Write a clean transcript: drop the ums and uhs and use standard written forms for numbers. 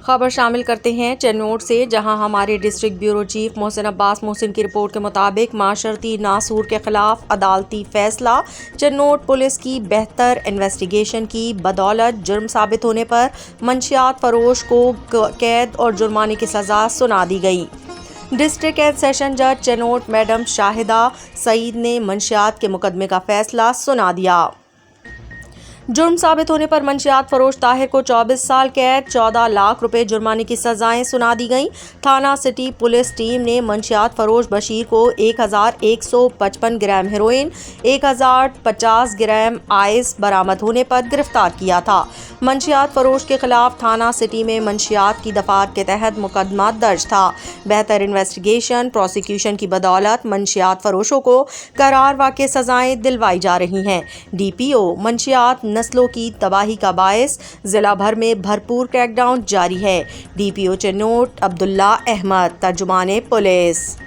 خبر شامل کرتے ہیں چنوٹ سے، جہاں ہمارے ڈسٹرکٹ بیورو چیف محسن عباس محسن کی رپورٹ کے مطابق معاشرتی ناسور کے خلاف عدالتی فیصلہ۔ چنوٹ پولیس کی بہتر انویسٹیگیشن کی بدولت جرم ثابت ہونے پر منشیات فروش کو قید اور جرمانے کی سزا سنا دی گئی۔ ڈسٹرکٹ اینڈ سیشن جج چنوٹ میڈم شاہدہ سعید نے منشیات کے مقدمے کا فیصلہ سنا دیا۔ جرم ثابت ہونے پر منشیات فروش طاہر کو 24 سال قید، 14 لاکھ روپے جرمانے کی سزائیں سنا دی گئیں۔ تھانہ سٹی پولیس ٹیم نے منشیات فروش بشیر کو 1155 گرام ہیروئن، 1050 گرام آئس برآمد ہونے پر گرفتار کیا تھا۔ منشیات فروش کے خلاف تھانہ سٹی میں منشیات کی دفعات کے تحت مقدمہ درج تھا۔ بہتر انویسٹیگیشن پروسیکیوشن کی بدولت منشیات فروشوں کو قرار واقع سزائیں دلوائی جا رہی ہیں۔ ڈی پی او منشیات نسلوں کی تباہی کا باعث، ضلع بھر میں بھرپور کریک ڈاؤن جاری ہے۔ ڈی پی او چنوٹ عبداللہ احمد، ترجمان پولیس۔